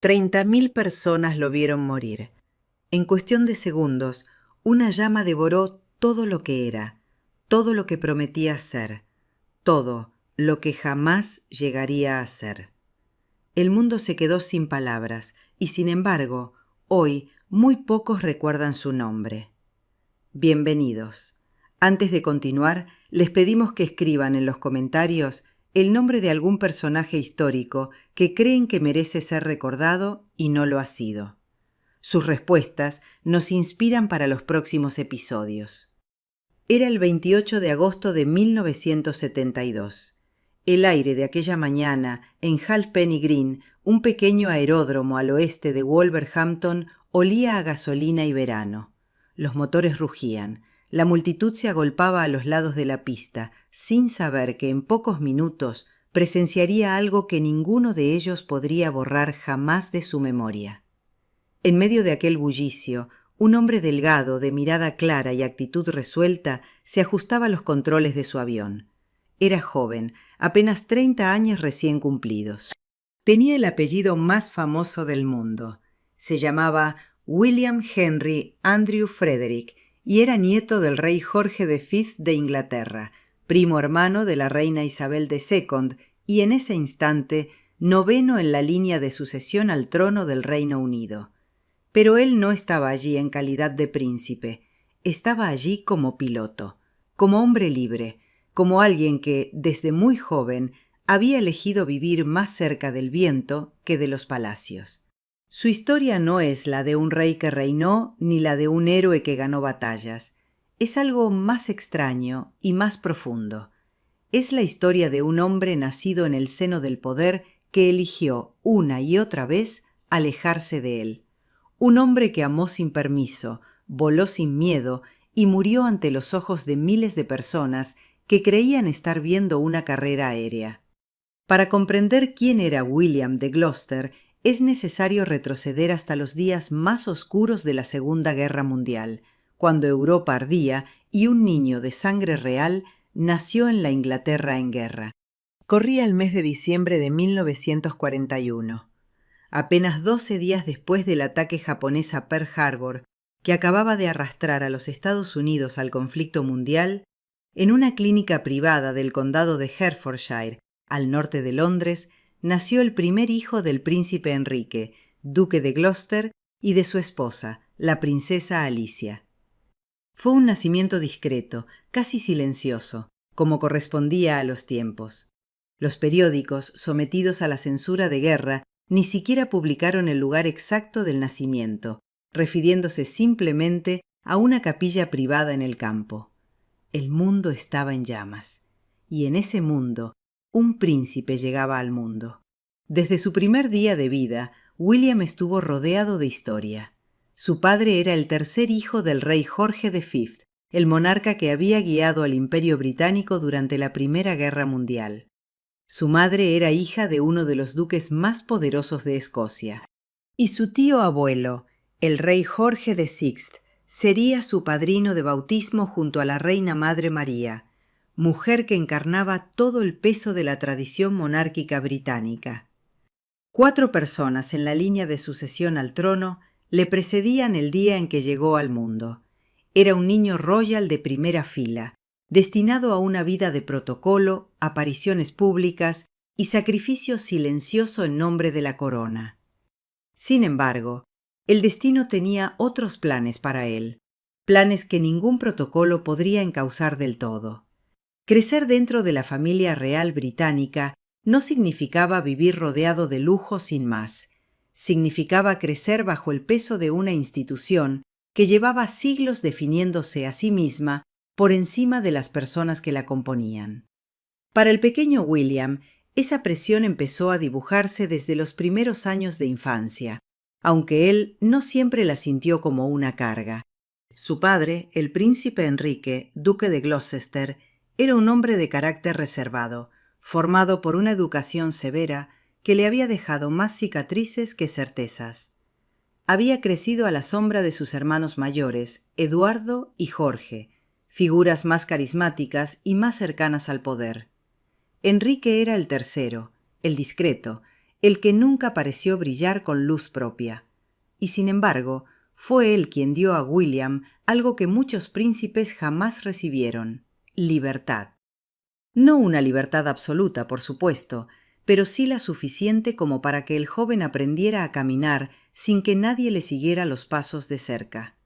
30.000 personas lo vieron morir. En cuestión de segundos, una llama devoró todo lo que era, todo lo que prometía ser, todo lo que jamás llegaría a ser. El mundo se quedó sin palabras y, sin embargo, hoy muy pocos recuerdan su nombre. Bienvenidos. Antes de continuar, les pedimos que escriban en los comentarios el nombre de algún personaje histórico que creen que merece ser recordado y no lo ha sido. Sus respuestas nos inspiran para los próximos episodios. Era el 28 de agosto de 1972. El aire de aquella mañana, en Halfpenny Green, un pequeño aeródromo al oeste de Wolverhampton, olía a gasolina y verano. Los motores rugían. La multitud se agolpaba a los lados de la pista, sin saber que en pocos minutos presenciaría algo que ninguno de ellos podría borrar jamás de su memoria. En medio de aquel bullicio, un hombre delgado, de mirada clara y actitud resuelta, se ajustaba a los controles de su avión. Era joven, apenas 30 años recién cumplidos. Tenía el apellido más famoso del mundo. Se llamaba William Henry Andrew Frederick y era nieto del rey Jorge V de Inglaterra, primo hermano de la reina Isabel II y en ese instante noveno en la línea de sucesión al trono del Reino Unido. Pero él no estaba allí en calidad de príncipe, estaba allí como piloto, como hombre libre, como alguien que, desde muy joven, había elegido vivir más cerca del viento que de los palacios. Su historia no es la de un rey que reinó ni la de un héroe que ganó batallas. Es algo más extraño y más profundo. Es la historia de un hombre nacido en el seno del poder que eligió una y otra vez alejarse de él. Un hombre que amó sin permiso, voló sin miedo y murió ante los ojos de miles de personas que creían estar viendo una carrera aérea. Para comprender quién era William de Gloucester, es necesario retroceder hasta los días más oscuros de la Segunda Guerra Mundial, cuando Europa ardía y un niño de sangre real nació en la Inglaterra en guerra. Corría el mes de diciembre de 1941. Apenas 12 días después del ataque japonés a Pearl Harbor, que acababa de arrastrar a los Estados Unidos al conflicto mundial, en una clínica privada del condado de Hertfordshire, al norte de Londres, nació el primer hijo del príncipe Enrique, duque de Gloucester, y de su esposa, la princesa Alicia. Fue un nacimiento discreto, casi silencioso, como correspondía a los tiempos. Los periódicos, sometidos a la censura de guerra, ni siquiera publicaron el lugar exacto del nacimiento, refiriéndose simplemente a una capilla privada en el campo. El mundo estaba en llamas, y en ese mundo un príncipe llegaba al mundo. Desde su primer día de vida, William estuvo rodeado de historia. Su padre era el tercer hijo del rey Jorge V, el monarca que había guiado al Imperio Británico durante la Primera Guerra Mundial. Su madre era hija de uno de los duques más poderosos de Escocia. Y su tío abuelo, el rey Jorge VI, sería su padrino de bautismo junto a la reina Madre María, mujer que encarnaba todo el peso de la tradición monárquica británica. 4 personas en la línea de sucesión al trono le precedían el día en que llegó al mundo. Era un niño royal de primera fila, destinado a una vida de protocolo, apariciones públicas y sacrificio silencioso en nombre de la corona. Sin embargo, el destino tenía otros planes para él, planes que ningún protocolo podría encauzar del todo. Crecer dentro de la familia real británica no significaba vivir rodeado de lujo sin más. Significaba crecer bajo el peso de una institución que llevaba siglos definiéndose a sí misma por encima de las personas que la componían. Para el pequeño William, esa presión empezó a dibujarse desde los primeros años de infancia, aunque él no siempre la sintió como una carga. Su padre, el príncipe Enrique, duque de Gloucester, era un hombre de carácter reservado, formado por una educación severa que le había dejado más cicatrices que certezas. Había crecido a la sombra de sus hermanos mayores, Eduardo y Jorge, figuras más carismáticas y más cercanas al poder. Enrique era el tercero, el discreto, el que nunca pareció brillar con luz propia. Y sin embargo, fue él quien dio a William algo que muchos príncipes jamás recibieron: libertad. No una libertad absoluta, por supuesto, pero sí la suficiente como para que el joven aprendiera a caminar sin que nadie le siguiera los pasos de cerca.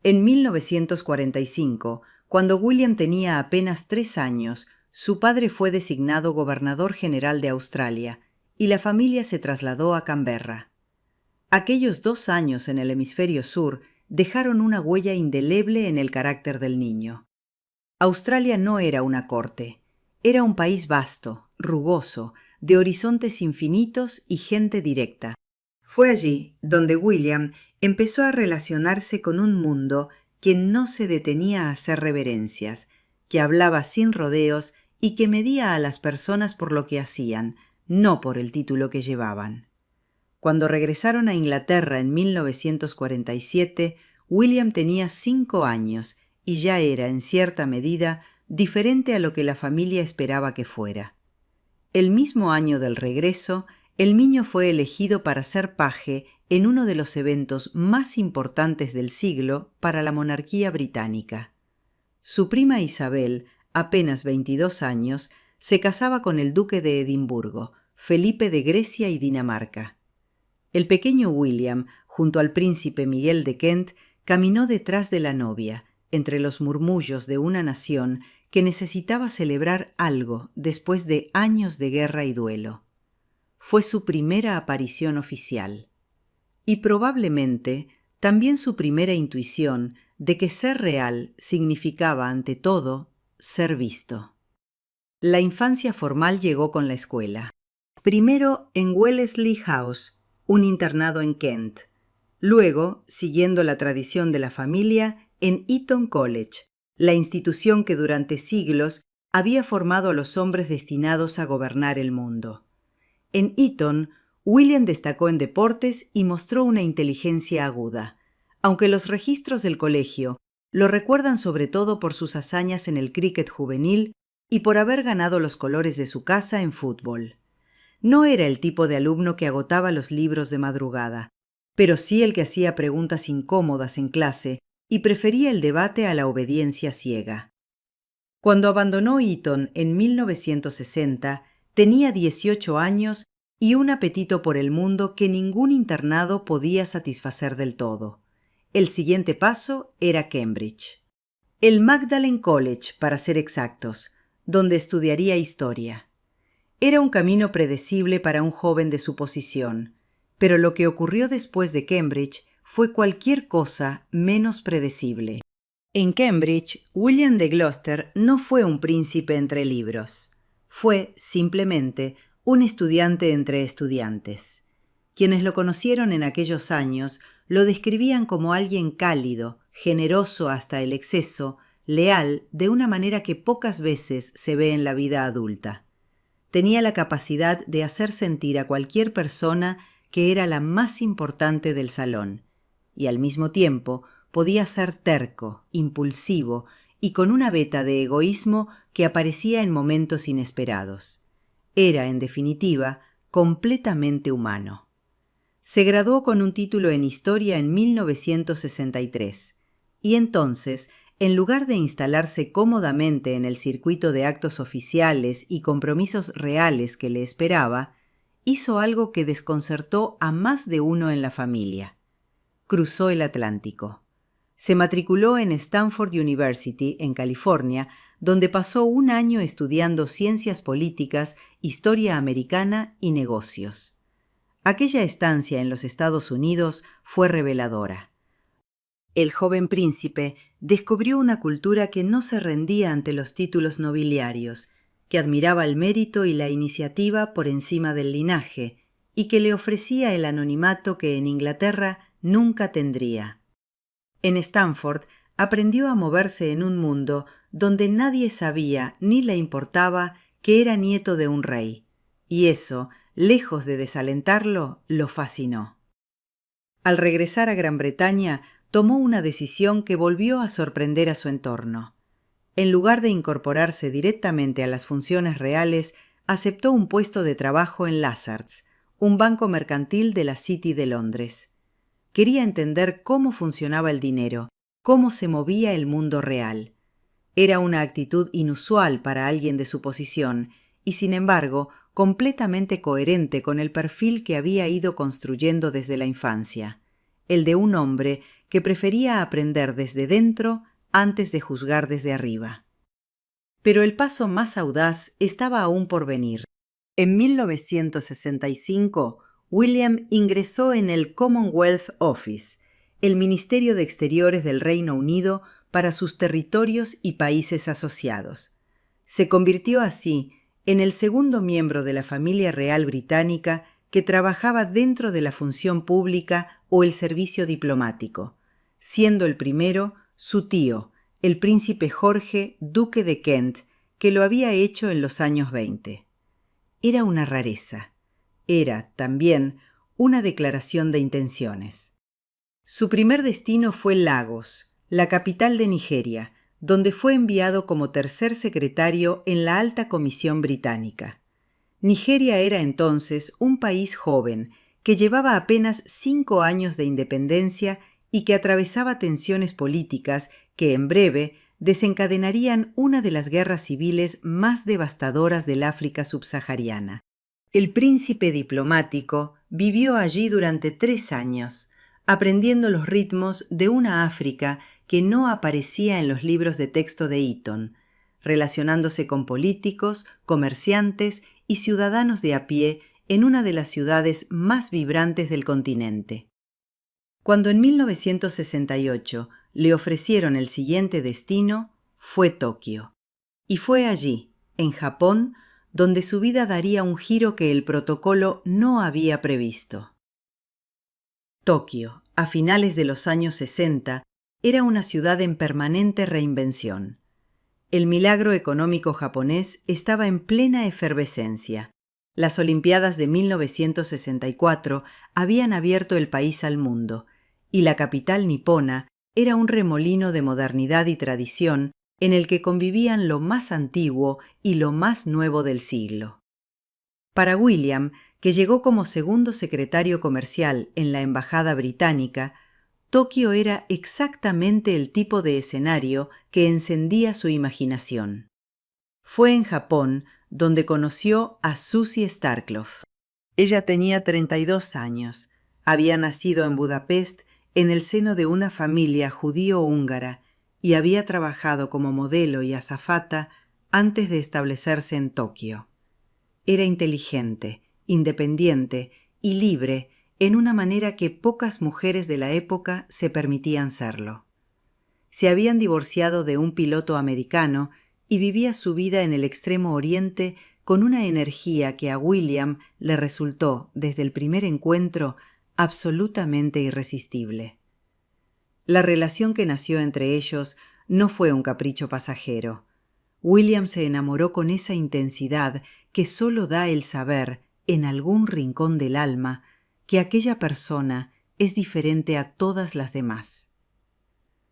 En 1945, cuando William tenía apenas 3 años, su padre fue designado gobernador general de Australia y la familia se trasladó a Canberra. Aquellos 2 años en el hemisferio sur dejaron una huella indeleble en el carácter del niño. Australia no era una corte, era un país vasto, rugoso, de horizontes infinitos y gente directa. Fue allí donde William empezó a relacionarse con un mundo que no se detenía a hacer reverencias, que hablaba sin rodeos y que medía a las personas por lo que hacían, no por el título que llevaban. Cuando regresaron a Inglaterra en 1947, William tenía 5 años y ya era, en cierta medida, diferente a lo que la familia esperaba que fuera. El mismo año del regreso, el niño fue elegido para ser paje en uno de los eventos más importantes del siglo para la monarquía británica. Su prima Isabel, apenas 22 años, se casaba con el duque de Edimburgo, Felipe de Grecia y Dinamarca. El pequeño William, junto al príncipe Miguel de Kent, caminó detrás de la novia, entre los murmullos de una nación que necesitaba celebrar algo después de años de guerra y duelo. Fue su primera aparición oficial. Y probablemente también su primera intuición de que ser real significaba, ante todo, ser visto. La infancia formal llegó con la escuela. Primero en Wellesley House, un internado en Kent. Luego, siguiendo la tradición de la familia, en Eton College, la institución que durante siglos había formado a los hombres destinados a gobernar el mundo. En Eton, William destacó en deportes y mostró una inteligencia aguda, aunque los registros del colegio lo recuerdan sobre todo por sus hazañas en el cricket juvenil y por haber ganado los colores de su casa en fútbol. No era el tipo de alumno que agotaba los libros de madrugada, pero sí el que hacía preguntas incómodas en clase y prefería el debate a la obediencia ciega. Cuando abandonó Eton en 1960, tenía 18 años y un apetito por el mundo que ningún internado podía satisfacer del todo. El siguiente paso era Cambridge. El Magdalen College, para ser exactos, donde estudiaría historia. Era un camino predecible para un joven de su posición, pero lo que ocurrió después de Cambridge fue cualquier cosa menos predecible. En Cambridge, William de Gloucester no fue un príncipe entre libros. Fue, simplemente, un estudiante entre estudiantes. Quienes lo conocieron en aquellos años lo describían como alguien cálido, generoso hasta el exceso, leal de una manera que pocas veces se ve en la vida adulta. Tenía la capacidad de hacer sentir a cualquier persona que era la más importante del salón, y al mismo tiempo podía ser terco, impulsivo y con una veta de egoísmo que aparecía en momentos inesperados. Era, en definitiva, completamente humano. Se graduó con un título en Historia en 1963, y entonces, en lugar de instalarse cómodamente en el circuito de actos oficiales y compromisos reales que le esperaba, hizo algo que desconcertó a más de uno en la familia. Cruzó el Atlántico. Se matriculó en Stanford University, en California, donde pasó un año estudiando ciencias políticas, historia americana y negocios. Aquella estancia en los Estados Unidos fue reveladora. El joven príncipe descubrió una cultura que no se rendía ante los títulos nobiliarios, que admiraba el mérito y la iniciativa por encima del linaje, y que le ofrecía el anonimato que en Inglaterra nunca tendría. En Stanford aprendió a moverse en un mundo donde nadie sabía ni le importaba que era nieto de un rey, y eso, lejos de desalentarlo, lo fascinó. Al regresar a Gran Bretaña, tomó una decisión que volvió a sorprender a su entorno. En lugar de incorporarse directamente a las funciones reales, aceptó un puesto de trabajo en Lazards, un banco mercantil de la City de Londres. Quería entender cómo funcionaba el dinero, cómo se movía el mundo real. Era una actitud inusual para alguien de su posición y, sin embargo, completamente coherente con el perfil que había ido construyendo desde la infancia, el de un hombre que prefería aprender desde dentro antes de juzgar desde arriba. Pero el paso más audaz estaba aún por venir. En 1965, William ingresó en el Commonwealth Office, el Ministerio de Exteriores del Reino Unido para sus territorios y países asociados. Se convirtió así en el segundo miembro de la familia real británica que trabajaba dentro de la función pública o el servicio diplomático, siendo el primero su tío, el príncipe Jorge, duque de Kent, que lo había hecho en los años 20. Era una rareza. Era, también, una declaración de intenciones. Su primer destino fue Lagos, la capital de Nigeria, donde fue enviado como tercer secretario en la Alta Comisión Británica. Nigeria era entonces un país joven que llevaba apenas 5 años de independencia y que atravesaba tensiones políticas que en breve desencadenarían una de las guerras civiles más devastadoras del África subsahariana. El príncipe diplomático vivió allí durante 3 años, aprendiendo los ritmos de una África que no aparecía en los libros de texto de Eton, relacionándose con políticos, comerciantes y ciudadanos de a pie en una de las ciudades más vibrantes del continente. Cuando en 1968 le ofrecieron el siguiente destino, fue Tokio. Y fue allí, en Japón, donde su vida daría un giro que el protocolo no había previsto. Tokio, a finales de los años 60, era una ciudad en permanente reinvención. El milagro económico japonés estaba en plena efervescencia. Las Olimpiadas de 1964 habían abierto el país al mundo, y la capital nipona era un remolino de modernidad y tradición en el que convivían lo más antiguo y lo más nuevo del siglo. Para William, que llegó como segundo secretario comercial en la embajada británica, Tokio era exactamente el tipo de escenario que encendía su imaginación. Fue en Japón donde conoció a Susie Starkloff. Ella tenía 32 años, había nacido en Budapest en el seno de una familia judío-húngara y había trabajado como modelo y azafata antes de establecerse en Tokio. Era inteligente, independiente y libre en una manera que pocas mujeres de la época se permitían serlo. Se habían divorciado de un piloto americano y vivía su vida en el Extremo Oriente con una energía que a William le resultó, desde el primer encuentro, absolutamente irresistible. La relación que nació entre ellos no fue un capricho pasajero. William se enamoró con esa intensidad que solo da el saber, en algún rincón del alma, que aquella persona es diferente a todas las demás.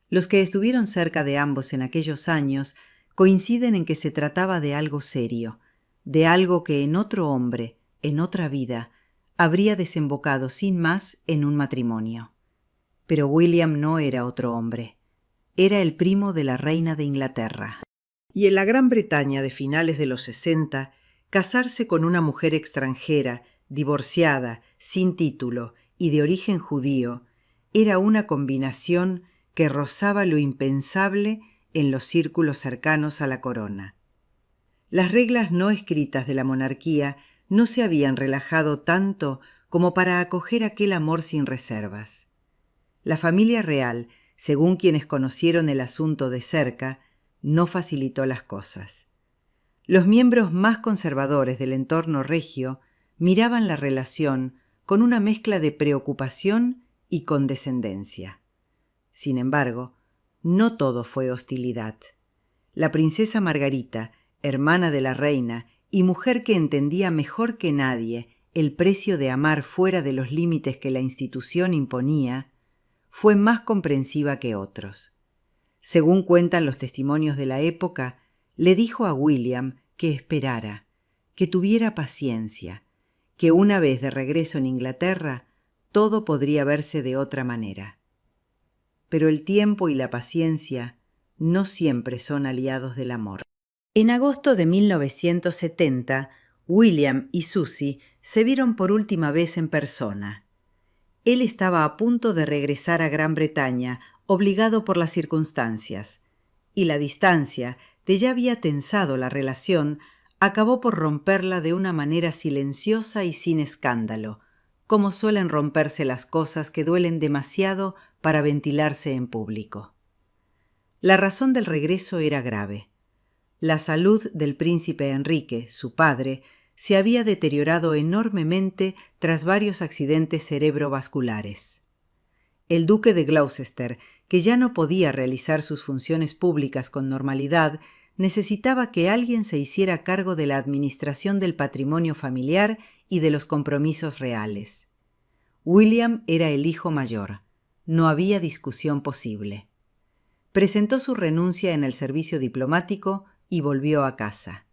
Los que estuvieron cerca de ambos en aquellos años coinciden en que se trataba de algo serio, de algo que en otro hombre, en otra vida, habría desembocado sin más en un matrimonio. Pero William no era otro hombre. Era el primo de la reina de Inglaterra. Y en la Gran Bretaña de finales de los 60, casarse con una mujer extranjera, divorciada, sin título y de origen judío, era una combinación que rozaba lo impensable en los círculos cercanos a la corona. Las reglas no escritas de la monarquía no se habían relajado tanto como para acoger aquel amor sin reservas. La familia real, según quienes conocieron el asunto de cerca, no facilitó las cosas. Los miembros más conservadores del entorno regio miraban la relación con una mezcla de preocupación y condescendencia. Sin embargo, no todo fue hostilidad. La princesa Margarita, hermana de la reina y mujer que entendía mejor que nadie el precio de amar fuera de los límites que la institución imponía, fue más comprensiva que otros. Según cuentan los testimonios de la época, le dijo a William que esperara, que tuviera paciencia, que una vez de regreso en Inglaterra, todo podría verse de otra manera. Pero el tiempo y la paciencia no siempre son aliados del amor. En agosto de 1970, William y Susie se vieron por última vez en persona. Él estaba a punto de regresar a Gran Bretaña, obligado por las circunstancias, y la distancia, que ya había tensado la relación, acabó por romperla de una manera silenciosa y sin escándalo, como suelen romperse las cosas que duelen demasiado para ventilarse en público. La razón del regreso era grave. La salud del príncipe Enrique, su padre, se había deteriorado enormemente tras varios accidentes cerebrovasculares. El duque de Gloucester, que ya no podía realizar sus funciones públicas con normalidad, necesitaba que alguien se hiciera cargo de la administración del patrimonio familiar y de los compromisos reales. William era el hijo mayor. No había discusión posible. Presentó su renuncia en el servicio diplomático y volvió a casa.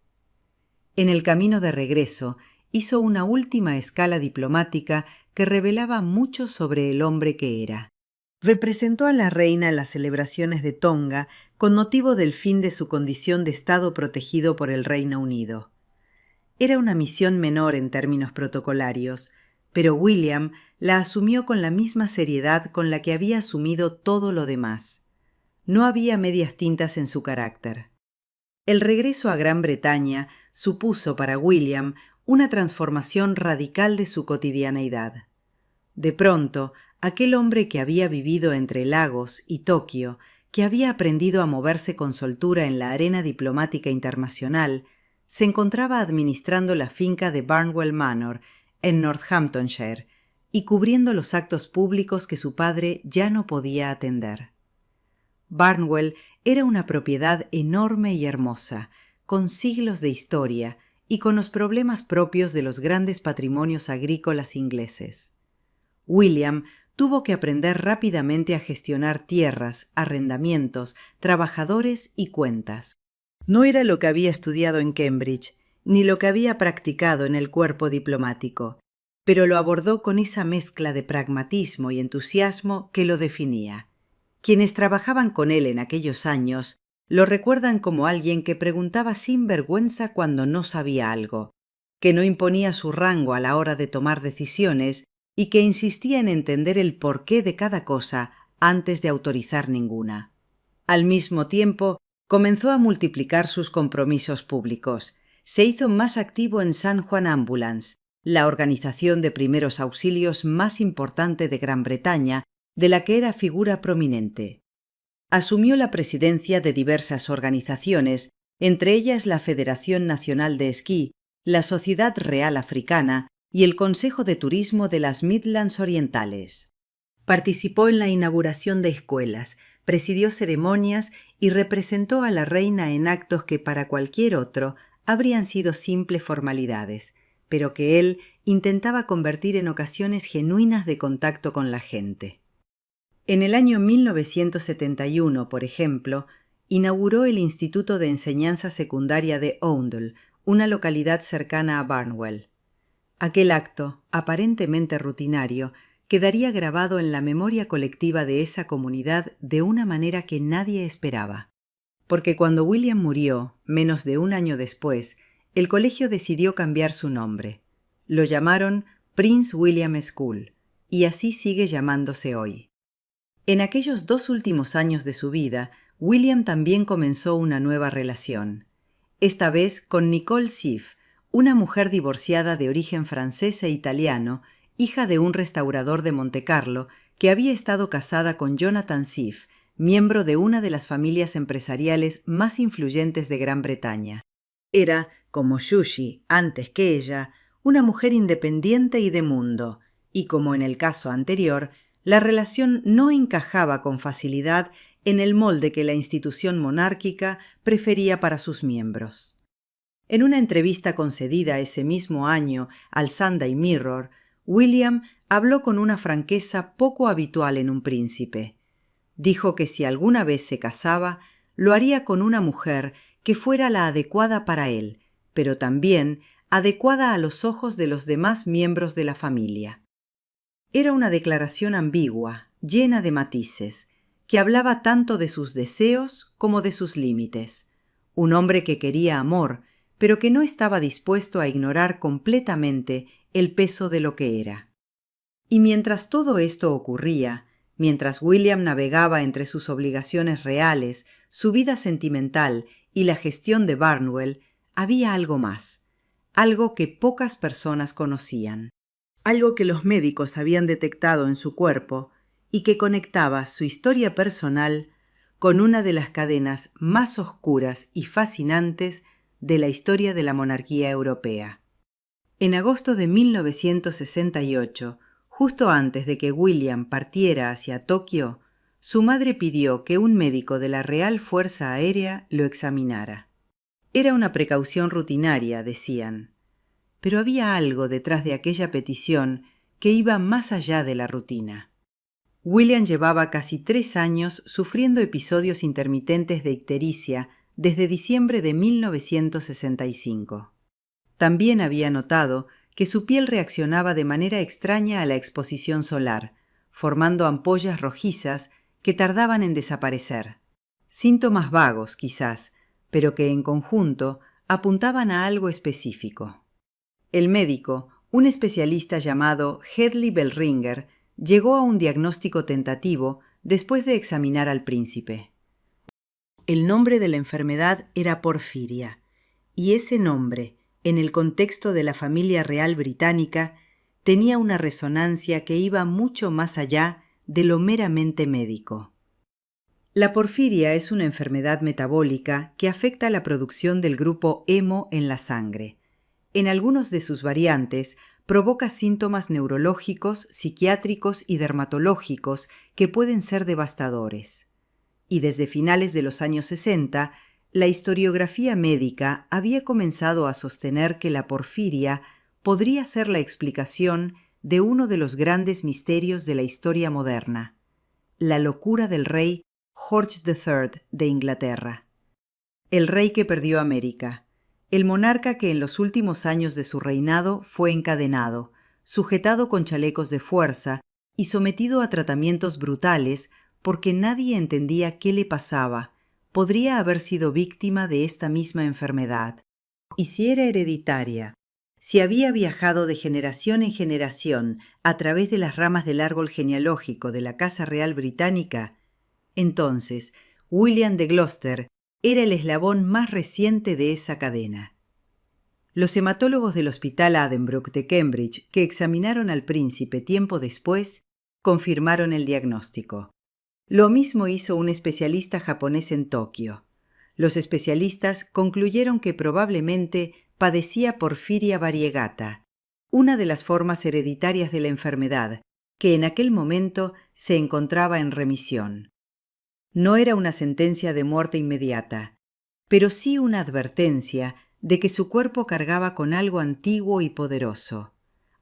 En el camino de regreso, hizo una última escala diplomática que revelaba mucho sobre el hombre que era. Representó a la reina en las celebraciones de Tonga con motivo del fin de su condición de Estado protegido por el Reino Unido. Era una misión menor en términos protocolarios, pero William la asumió con la misma seriedad con la que había asumido todo lo demás. No había medias tintas en su carácter. El regreso a Gran Bretaña supuso para William una transformación radical de su cotidianeidad. De pronto, aquel hombre que había vivido entre Lagos y Tokio, que había aprendido a moverse con soltura en la arena diplomática internacional, se encontraba administrando la finca de Barnwell Manor, en Northamptonshire, y cubriendo los actos públicos que su padre ya no podía atender. Barnwell era una propiedad enorme y hermosa, con siglos de historia y con los problemas propios de los grandes patrimonios agrícolas ingleses. William tuvo que aprender rápidamente a gestionar tierras, arrendamientos, trabajadores y cuentas. No era lo que había estudiado en Cambridge, ni lo que había practicado en el cuerpo diplomático, pero lo abordó con esa mezcla de pragmatismo y entusiasmo que lo definía. Quienes trabajaban con él en aquellos años lo recuerdan como alguien que preguntaba sin vergüenza cuando no sabía algo, que no imponía su rango a la hora de tomar decisiones y que insistía en entender el porqué de cada cosa antes de autorizar ninguna. Al mismo tiempo, comenzó a multiplicar sus compromisos públicos. Se hizo más activo en San Juan Ambulance, la organización de primeros auxilios más importante de Gran Bretaña, de la que era figura prominente. Asumió la presidencia de diversas organizaciones, entre ellas la Federación Nacional de Esquí, la Sociedad Real Africana y el Consejo de Turismo de las Midlands Orientales. Participó en la inauguración de escuelas, presidió ceremonias y representó a la reina en actos que para cualquier otro habrían sido simples formalidades, pero que él intentaba convertir en ocasiones genuinas de contacto con la gente. En el año 1971, por ejemplo, inauguró el Instituto de Enseñanza Secundaria de Oundle, una localidad cercana a Barnwell. Aquel acto, aparentemente rutinario, quedaría grabado en la memoria colectiva de esa comunidad de una manera que nadie esperaba. Porque cuando William murió, menos de un año después, el colegio decidió cambiar su nombre. Lo llamaron Prince William School, y así sigue llamándose hoy. En aquellos 2 últimos años de su vida, William también comenzó una nueva relación. Esta vez con Nicole Seff, una mujer divorciada de origen francés e italiano, hija de un restaurador de Montecarlo, que había estado casada con Jonathan Seff, miembro de una de las familias empresariales más influyentes de Gran Bretaña. Era, como Susie, antes que ella, una mujer independiente y de mundo, y como en el caso anterior, la relación no encajaba con facilidad en el molde que la institución monárquica prefería para sus miembros. En una entrevista concedida ese mismo año al Sunday Mirror, William habló con una franqueza poco habitual en un príncipe. Dijo que si alguna vez se casaba, lo haría con una mujer que fuera la adecuada para él, pero también adecuada a los ojos de los demás miembros de la familia. Era una declaración ambigua, llena de matices, que hablaba tanto de sus deseos como de sus límites. Un hombre que quería amor, pero que no estaba dispuesto a ignorar completamente el peso de lo que era. Y mientras todo esto ocurría, mientras William navegaba entre sus obligaciones reales, su vida sentimental y la gestión de Barnwell, había algo más, algo que pocas personas conocían, algo que los médicos habían detectado en su cuerpo y que conectaba su historia personal con una de las cadenas más oscuras y fascinantes de la historia de la monarquía europea. En agosto de 1968, justo antes de que William partiera hacia Tokio, su madre pidió que un médico de la Real Fuerza Aérea lo examinara. Era una precaución rutinaria, decían, pero había algo detrás de aquella petición que iba más allá de la rutina. William llevaba casi 3 años sufriendo episodios intermitentes de ictericia desde diciembre de 1965. También había notado que su piel reaccionaba de manera extraña a la exposición solar, formando ampollas rojizas que tardaban en desaparecer. Síntomas vagos, quizás, pero que en conjunto apuntaban a algo específico. El médico, un especialista llamado Hedley Bellringer, llegó a un diagnóstico tentativo después de examinar al príncipe. El nombre de la enfermedad era porfiria, y ese nombre, en el contexto de la familia real británica, tenía una resonancia que iba mucho más allá de lo meramente médico. La porfiria es una enfermedad metabólica que afecta la producción del grupo hemo en la sangre. En algunos de sus variantes, provoca síntomas neurológicos, psiquiátricos y dermatológicos que pueden ser devastadores. Y desde finales de los años 60, la historiografía médica había comenzado a sostener que la porfiria podría ser la explicación de uno de los grandes misterios de la historia moderna, la locura del rey George III de Inglaterra. El rey que perdió América, el monarca que en los últimos años de su reinado fue encadenado, sujetado con chalecos de fuerza y sometido a tratamientos brutales porque nadie entendía qué le pasaba, podría haber sido víctima de esta misma enfermedad. Y si era hereditaria, si había viajado de generación en generación a través de las ramas del árbol genealógico de la Casa Real Británica, entonces William de Gloucester era el eslabón más reciente de esa cadena. Los hematólogos del Hospital Addenbrooke de Cambridge, que examinaron al príncipe tiempo después, confirmaron el diagnóstico. Lo mismo hizo un especialista japonés en Tokio. Los especialistas concluyeron que probablemente padecía porfiria variegata, una de las formas hereditarias de la enfermedad, que en aquel momento se encontraba en remisión. No era una sentencia de muerte inmediata, pero sí una advertencia de que su cuerpo cargaba con algo antiguo y poderoso,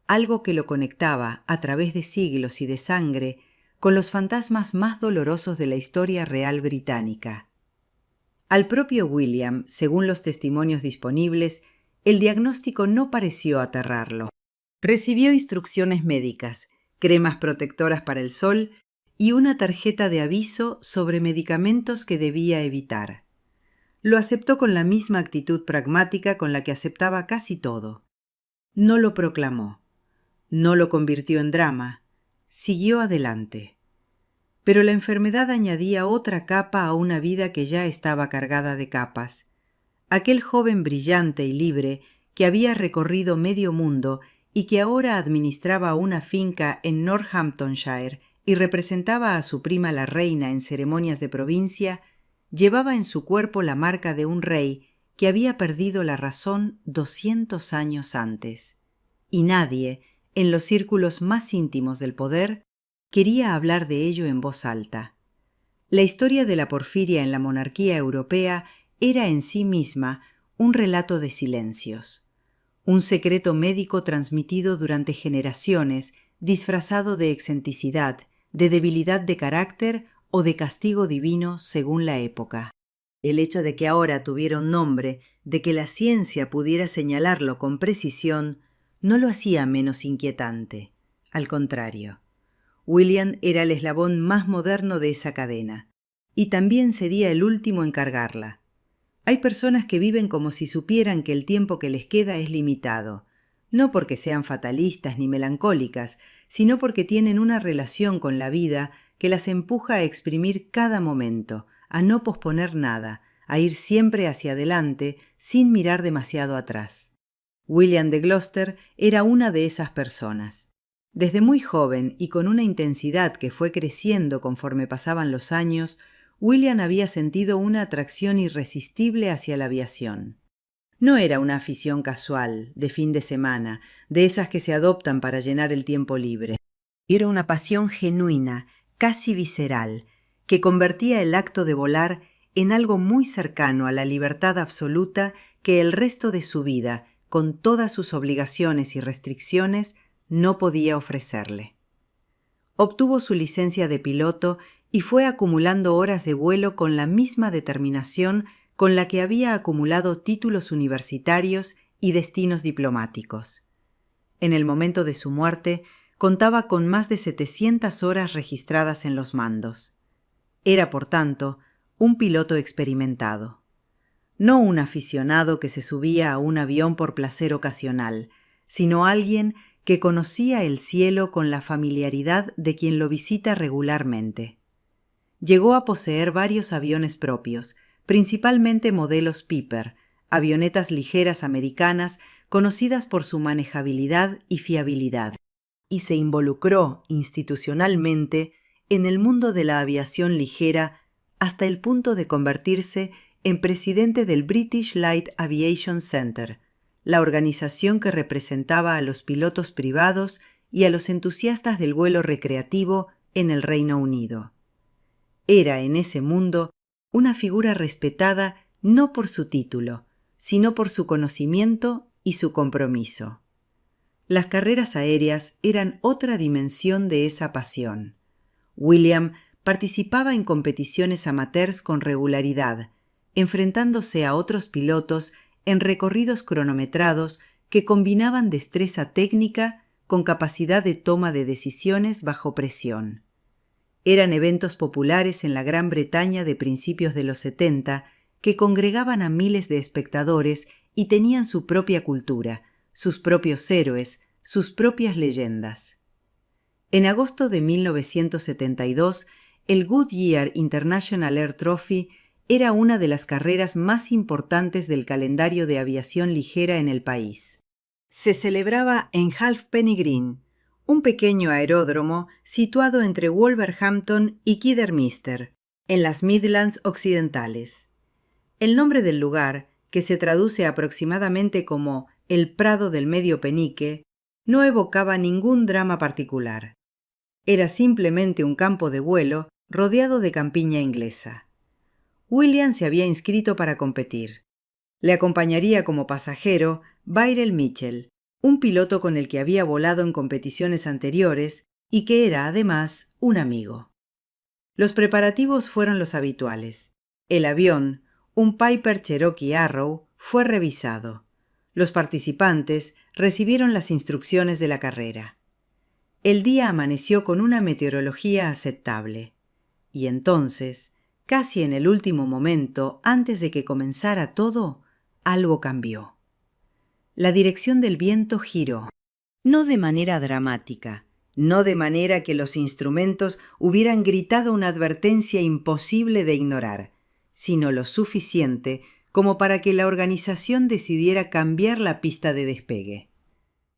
algo que lo conectaba a través de siglos y de sangre con los fantasmas más dolorosos de la historia real británica. Al propio William, según los testimonios disponibles, el diagnóstico no pareció aterrarlo. Recibió instrucciones médicas, cremas protectoras para el sol y una tarjeta de aviso sobre medicamentos que debía evitar. Lo aceptó con la misma actitud pragmática con la que aceptaba casi todo. No lo proclamó, no lo convirtió en drama, siguió adelante. Pero la enfermedad añadía otra capa a una vida que ya estaba cargada de capas. Aquel joven brillante y libre que había recorrido medio mundo y que ahora administraba una finca en Northamptonshire y representaba a su prima la reina en ceremonias de provincia, llevaba en su cuerpo la marca de un rey que había perdido la razón 200 años antes. Y nadie, en los círculos más íntimos del poder, quería hablar de ello en voz alta. La historia de la porfiria en la monarquía europea era en sí misma un relato de silencios, un secreto médico transmitido durante generaciones, disfrazado de excentricidad, de debilidad de carácter o de castigo divino según la época. El hecho de que ahora tuviera un nombre, de que la ciencia pudiera señalarlo con precisión, no lo hacía menos inquietante. Al contrario, William era el eslabón más moderno de esa cadena, y también sería el último en cargarla. Hay personas que viven como si supieran que el tiempo que les queda es limitado, no porque sean fatalistas ni melancólicas, sino porque tienen una relación con la vida que las empuja a exprimir cada momento, a no posponer nada, a ir siempre hacia adelante sin mirar demasiado atrás. William de Gloucester era una de esas personas. Desde muy joven y con una intensidad que fue creciendo conforme pasaban los años, William había sentido una atracción irresistible hacia la aviación. No era una afición casual, de fin de semana, de esas que se adoptan para llenar el tiempo libre. Era una pasión genuina, casi visceral, que convertía el acto de volar en algo muy cercano a la libertad absoluta que el resto de su vida, con todas sus obligaciones y restricciones, no podía ofrecerle. Obtuvo su licencia de piloto y fue acumulando horas de vuelo con la misma determinación con la que había acumulado títulos universitarios y destinos diplomáticos. En el momento de su muerte, contaba con más de 700 horas registradas en los mandos. Era, por tanto, un piloto experimentado. No un aficionado que se subía a un avión por placer ocasional, sino alguien que conocía el cielo con la familiaridad de quien lo visita regularmente. Llegó a poseer varios aviones propios, principalmente modelos Piper, avionetas ligeras americanas conocidas por su manejabilidad y fiabilidad, y se involucró institucionalmente en el mundo de la aviación ligera hasta el punto de convertirse en presidente del British Light Aviation Center, la organización que representaba a los pilotos privados y a los entusiastas del vuelo recreativo en el Reino Unido. Era en ese mundo una figura respetada no por su título, sino por su conocimiento y su compromiso. Las carreras aéreas eran otra dimensión de esa pasión. William participaba en competiciones amateurs con regularidad, enfrentándose a otros pilotos en recorridos cronometrados que combinaban destreza técnica con capacidad de toma de decisiones bajo presión. Eran eventos populares en la Gran Bretaña de principios de los 70 que congregaban a miles de espectadores y tenían su propia cultura, sus propios héroes, sus propias leyendas. En agosto de 1972, el Goodyear International Air Trophy era una de las carreras más importantes del calendario de aviación ligera en el país. Se celebraba en Halfpenny Green, un pequeño aeródromo situado entre Wolverhampton y Kidderminster, en las Midlands occidentales. El nombre del lugar, que se traduce aproximadamente como el Prado del Medio Penique, no evocaba ningún drama particular. Era simplemente un campo de vuelo rodeado de campiña inglesa. William se había inscrito para competir. Le acompañaría como pasajero Byrrell Mitchell, un piloto con el que había volado en competiciones anteriores y que era, además, un amigo. Los preparativos fueron los habituales. El avión, un Piper Cherokee Arrow, fue revisado. Los participantes recibieron las instrucciones de la carrera. El día amaneció con una meteorología aceptable. Y entonces, casi en el último momento, antes de que comenzara todo, algo cambió. La dirección del viento giró, no de manera dramática, no de manera que los instrumentos hubieran gritado una advertencia imposible de ignorar, sino lo suficiente como para que la organización decidiera cambiar la pista de despegue.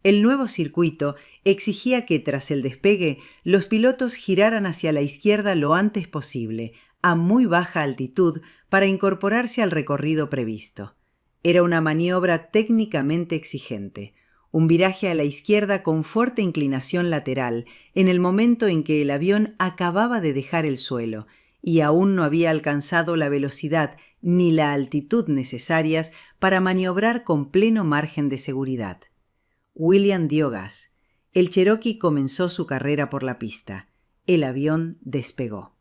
El nuevo circuito exigía que tras el despegue los pilotos giraran hacia la izquierda lo antes posible, a muy baja altitud, para incorporarse al recorrido previsto. Era una maniobra técnicamente exigente, un viraje a la izquierda con fuerte inclinación lateral en el momento en que el avión acababa de dejar el suelo y aún no había alcanzado la velocidad ni la altitud necesarias para maniobrar con pleno margen de seguridad. William dio gas. El Cherokee comenzó su carrera por la pista. El avión despegó.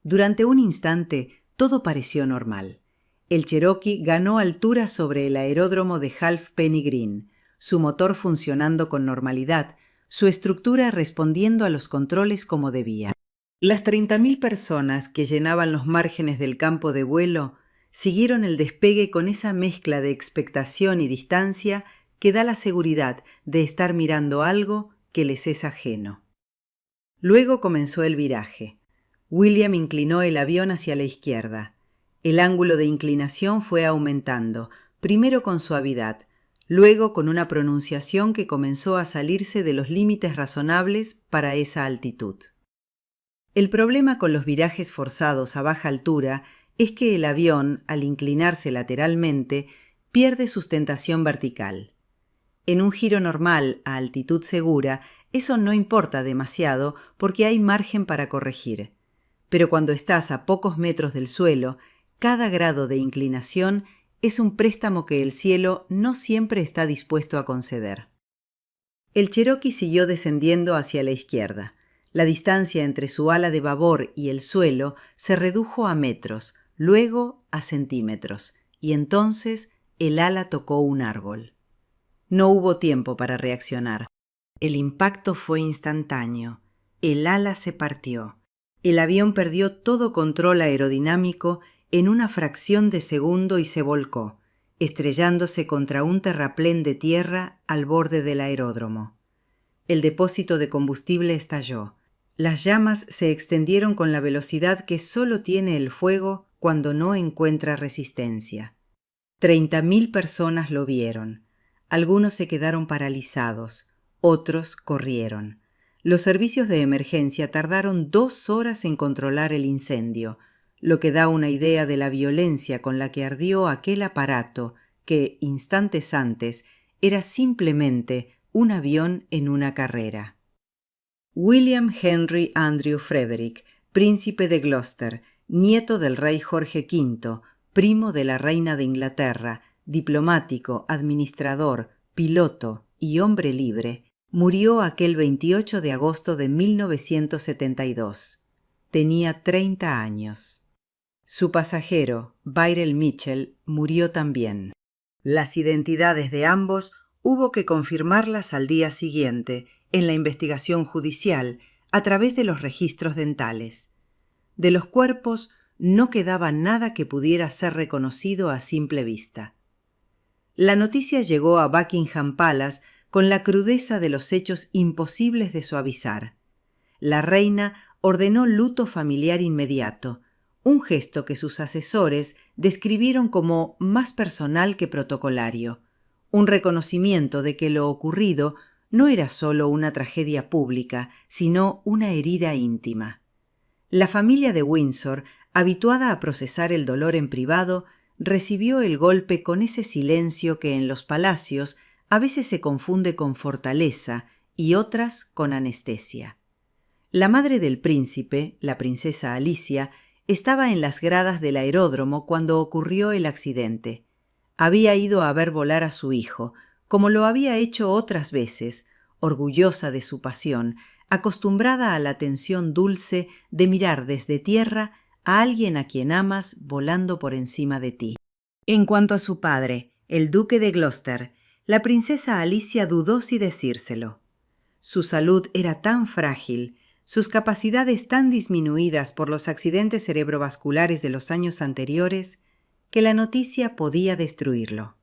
Durante un instante todo pareció normal. El Cherokee ganó altura sobre el aeródromo de Halfpenny Green, su motor funcionando con normalidad, su estructura respondiendo a los controles como debía. Las 30.000 personas que llenaban los márgenes del campo de vuelo siguieron el despegue con esa mezcla de expectación y distancia que da la seguridad de estar mirando algo que les es ajeno. Luego comenzó el viraje. William inclinó el avión hacia la izquierda. El ángulo de inclinación fue aumentando, primero con suavidad, luego con una pronunciación que comenzó a salirse de los límites razonables para esa altitud. El problema con los virajes forzados a baja altura es que el avión, al inclinarse lateralmente, pierde sustentación vertical. En un giro normal a altitud segura, eso no importa demasiado porque hay margen para corregir. Pero cuando estás a pocos metros del suelo, cada grado de inclinación es un préstamo que el cielo no siempre está dispuesto a conceder. El Cherokee siguió descendiendo hacia la izquierda. La distancia entre su ala de babor y el suelo se redujo a metros, luego a centímetros, y entonces el ala tocó un árbol. No hubo tiempo para reaccionar. El impacto fue instantáneo. El ala se partió. El avión perdió todo control aerodinámico en una fracción de segundo y se volcó, estrellándose contra un terraplén de tierra al borde del aeródromo. El depósito de combustible estalló. Las llamas se extendieron con la velocidad que solo tiene el fuego cuando no encuentra resistencia. 30.000 personas lo vieron. Algunos se quedaron paralizados, otros corrieron. Los servicios de emergencia tardaron 2 horas en controlar el incendio, lo que da una idea de la violencia con la que ardió aquel aparato que, instantes antes, era simplemente un avión en una carrera. William Henry Andrew Frederick, príncipe de Gloucester, nieto del rey Jorge V, primo de la reina de Inglaterra, diplomático, administrador, piloto y hombre libre, murió aquel 28 de agosto de 1972. Tenía 30 años. Su pasajero, Byrell Mitchell, murió también. Las identidades de ambos hubo que confirmarlas al día siguiente, en la investigación judicial, a través de los registros dentales. De los cuerpos no quedaba nada que pudiera ser reconocido a simple vista. La noticia llegó a Buckingham Palace con la crudeza de los hechos imposibles de suavizar. La reina ordenó luto familiar inmediato, un gesto que sus asesores describieron como más personal que protocolario, un reconocimiento de que lo ocurrido no era solo una tragedia pública, sino una herida íntima. La familia de Windsor, habituada a procesar el dolor en privado, recibió el golpe con ese silencio que en los palacios a veces se confunde con fortaleza y otras con anestesia. La madre del príncipe, la princesa Alicia, estaba en las gradas del aeródromo cuando ocurrió el accidente. Había ido a ver volar a su hijo, como lo había hecho otras veces, orgullosa de su pasión, acostumbrada a la atención dulce de mirar desde tierra a alguien a quien amas volando por encima de ti. En cuanto a su padre, el duque de Gloucester, la princesa Alicia dudó si decírselo. Su salud era tan frágil, sus capacidades tan disminuidas por los accidentes cerebrovasculares de los años anteriores, que la noticia podía destruirlo.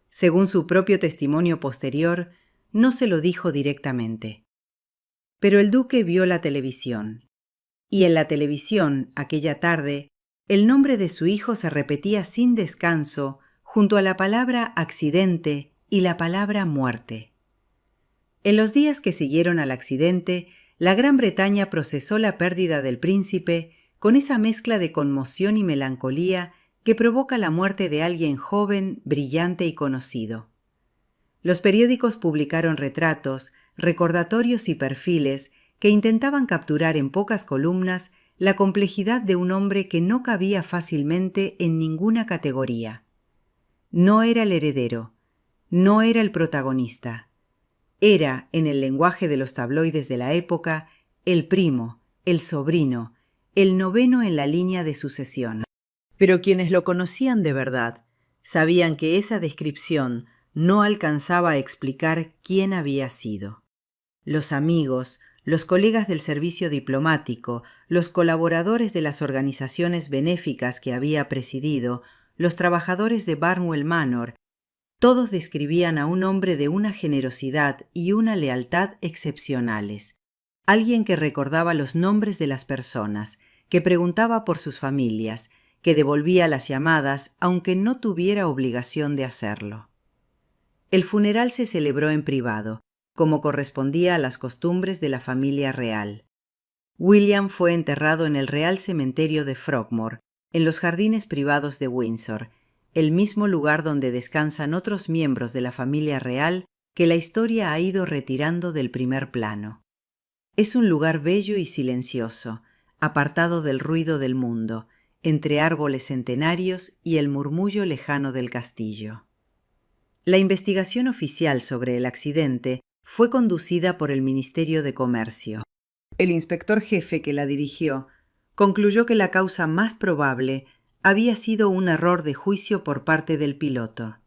Según su propio testimonio posterior, no se lo dijo directamente. Pero el duque vio la televisión. Y en la televisión, aquella tarde, el nombre de su hijo se repetía sin descanso junto a la palabra accidente y la palabra muerte. En los días que siguieron al accidente, la Gran Bretaña procesó la pérdida del príncipe con esa mezcla de conmoción y melancolía que provoca la muerte de alguien joven, brillante y conocido. Los periódicos publicaron retratos, recordatorios y perfiles que intentaban capturar en pocas columnas la complejidad de un hombre que no cabía fácilmente en ninguna categoría. No era el heredero, no era el protagonista. Era, en el lenguaje de los tabloides de la época, el primo, el sobrino, el noveno en la línea de sucesión. Pero quienes lo conocían de verdad sabían que esa descripción no alcanzaba a explicar quién había sido. Los amigos, los colegas del servicio diplomático, los colaboradores de las organizaciones benéficas que había presidido, los trabajadores de Barnwell Manor, todos describían a un hombre de una generosidad y una lealtad excepcionales, alguien que recordaba los nombres de las personas, que preguntaba por sus familias, que devolvía las llamadas aunque no tuviera obligación de hacerlo. El funeral se celebró en privado, como correspondía a las costumbres de la familia real. William fue enterrado en el Real Cementerio de Frogmore, en los jardines privados de Windsor, el mismo lugar donde descansan otros miembros de la familia real que la historia ha ido retirando del primer plano. Es un lugar bello y silencioso, apartado del ruido del mundo, entre árboles centenarios y el murmullo lejano del castillo. La investigación oficial sobre el accidente fue conducida por el Ministerio de Comercio. El inspector jefe que la dirigió concluyó que la causa más probable había sido un error de juicio por parte del piloto.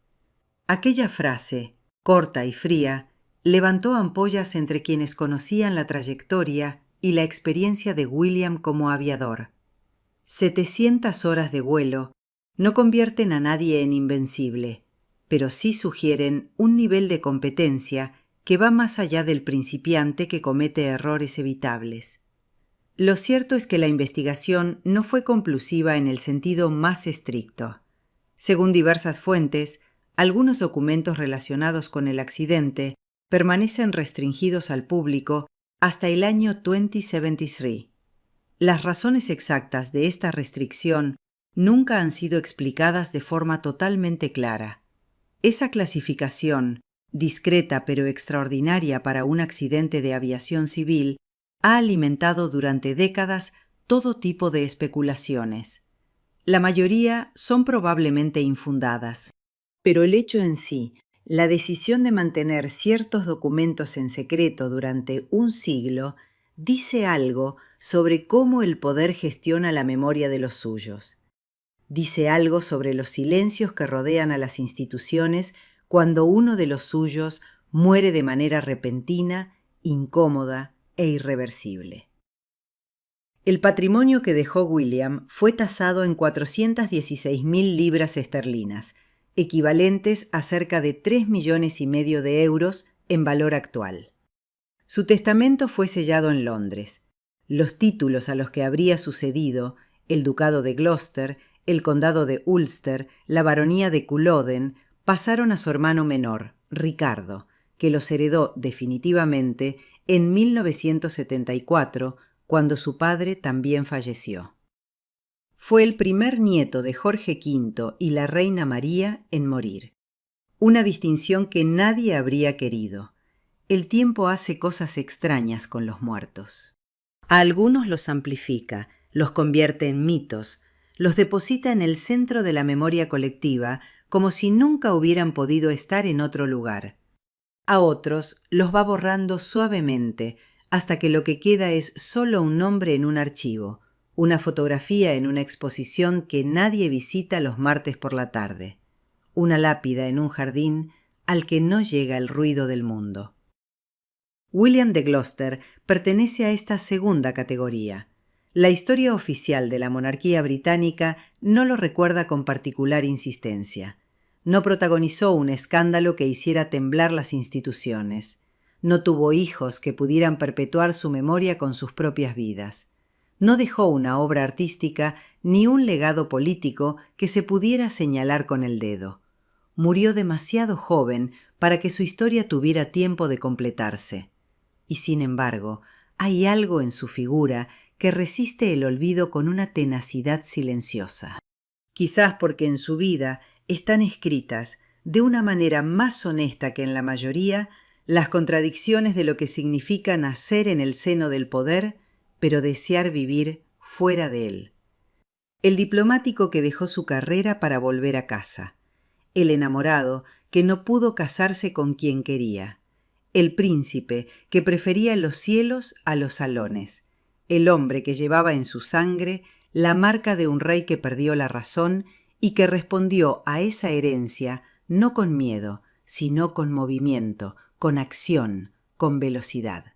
Aquella frase, corta y fría, levantó ampollas entre quienes conocían la trayectoria y la experiencia de William como aviador. 700 horas de vuelo no convierten a nadie en invencible, pero sí sugieren un nivel de competencia que va más allá del principiante que comete errores evitables. Lo cierto es que la investigación no fue conclusiva en el sentido más estricto. Según diversas fuentes, algunos documentos relacionados con el accidente permanecen restringidos al público hasta el año 2073. Las razones exactas de esta restricción nunca han sido explicadas de forma totalmente clara. Esa clasificación, discreta pero extraordinaria para un accidente de aviación civil, ha alimentado durante décadas todo tipo de especulaciones. La mayoría son probablemente infundadas, pero el hecho en sí, la decisión de mantener ciertos documentos en secreto durante un siglo, dice algo sobre cómo el poder gestiona la memoria de los suyos. Dice algo sobre los silencios que rodean a las instituciones cuando uno de los suyos muere de manera repentina, incómoda e irreversible. El patrimonio que dejó William fue tasado en 416.000 libras esterlinas, equivalentes a cerca de 3,5 millones de euros en valor actual. Su testamento fue sellado en Londres. Los títulos a los que habría sucedido, el ducado de Gloucester, el condado de Ulster, la baronía de Culloden, pasaron a su hermano menor, Ricardo, que los heredó definitivamente en 1974, cuando su padre también falleció. Fue el primer nieto de Jorge V y la reina María en morir. Una distinción que nadie habría querido. El tiempo hace cosas extrañas con los muertos. A algunos los amplifica, los convierte en mitos, los deposita en el centro de la memoria colectiva como si nunca hubieran podido estar en otro lugar. A otros los va borrando suavemente hasta que lo que queda es solo un nombre en un archivo, una fotografía en una exposición que nadie visita los martes por la tarde, una lápida en un jardín al que no llega el ruido del mundo. William de Gloucester pertenece a esta segunda categoría. La historia oficial de la monarquía británica no lo recuerda con particular insistencia. No protagonizó un escándalo que hiciera temblar las instituciones. No tuvo hijos que pudieran perpetuar su memoria con sus propias vidas. No dejó una obra artística ni un legado político que se pudiera señalar con el dedo. Murió demasiado joven para que su historia tuviera tiempo de completarse. Y sin embargo, hay algo en su figura que resiste el olvido con una tenacidad silenciosa. Quizás porque en su vida están escritas, de una manera más honesta que en la mayoría, las contradicciones de lo que significa nacer en el seno del poder, pero desear vivir fuera de él. El diplomático que dejó su carrera para volver a casa. El enamorado que no pudo casarse con quien quería. El príncipe que prefería los cielos a los salones. El hombre que llevaba en su sangre la marca de un rey que perdió la razón y que respondió a esa herencia no con miedo, sino con movimiento, con acción, con velocidad.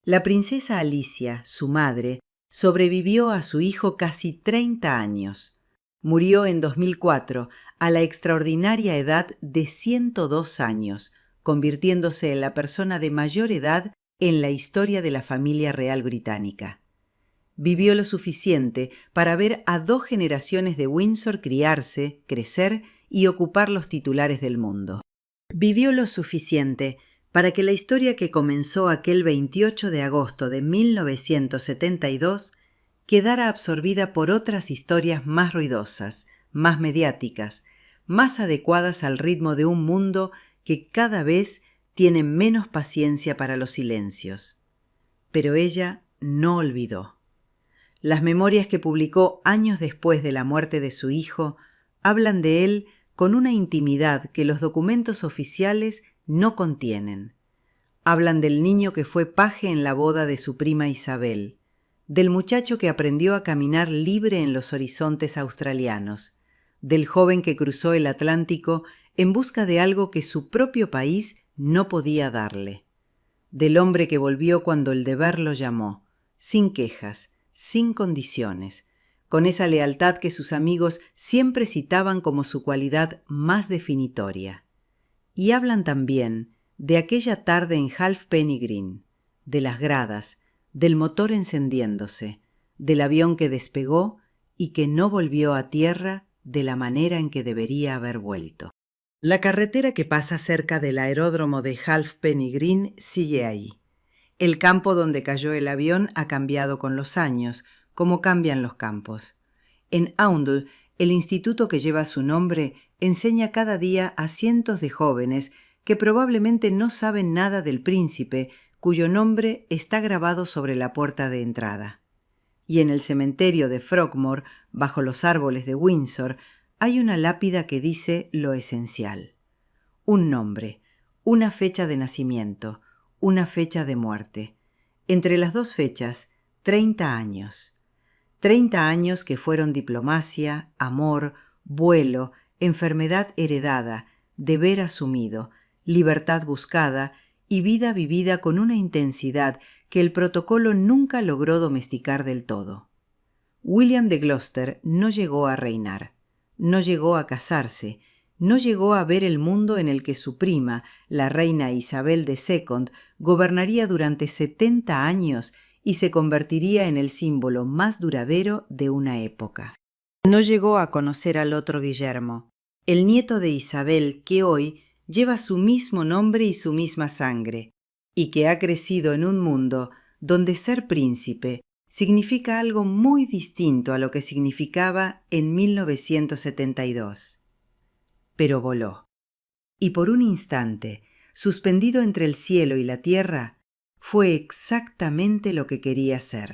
La princesa Alicia, su madre, sobrevivió a su hijo casi 30 años. Murió en 2004 a la extraordinaria edad de 102 años, convirtiéndose en la persona de mayor edad en la historia de la familia real británica. Vivió lo suficiente para ver a 2 generaciones de Windsor criarse, crecer y ocupar los titulares del mundo. Vivió lo suficiente para que la historia que comenzó aquel 28 de agosto de 1972 quedara absorbida por otras historias más ruidosas, más mediáticas, más adecuadas al ritmo de un mundo que cada vez tiene menos paciencia para los silencios. Pero ella no olvidó. Las memorias que publicó años después de la muerte de su hijo hablan de él con una intimidad que los documentos oficiales no contienen. Hablan del niño que fue paje en la boda de su prima Isabel, del muchacho que aprendió a caminar libre en los horizontes australianos, del joven que cruzó el Atlántico en busca de algo que su propio país no podía darle, del hombre que volvió cuando el deber lo llamó, sin quejas, sin condiciones, con esa lealtad que sus amigos siempre citaban como su cualidad más definitoria. Y hablan también de aquella tarde en Halfpenny Green, de las gradas, del motor encendiéndose, del avión que despegó y que no volvió a tierra de la manera en que debería haber vuelto. La carretera que pasa cerca del aeródromo de Halfpenny Green sigue ahí. El campo donde cayó el avión ha cambiado con los años, como cambian los campos. En Oundle, el instituto que lleva su nombre enseña cada día a cientos de jóvenes que probablemente no saben nada del príncipe, cuyo nombre está grabado sobre la puerta de entrada. Y en el cementerio de Frogmore, bajo los árboles de Windsor, hay una lápida que dice lo esencial. Un nombre, una fecha de nacimiento, una fecha de muerte. Entre las 2 fechas, 30 años. 30 años que fueron diplomacia, amor, vuelo, enfermedad heredada, deber asumido, libertad buscada y vida vivida con una intensidad que el protocolo nunca logró domesticar del todo. William de Gloucester no llegó a reinar, no llegó a casarse, no llegó a ver el mundo en el que su prima, la reina Isabel II, gobernaría durante 70 años y se convertiría en el símbolo más duradero de una época. No llegó a conocer al otro Guillermo, el nieto de Isabel que hoy lleva su mismo nombre y su misma sangre, y que ha crecido en un mundo donde ser príncipe significa algo muy distinto a lo que significaba en 1972. Pero voló. Y por un instante, suspendido entre el cielo y la tierra, fue exactamente lo que quería ser.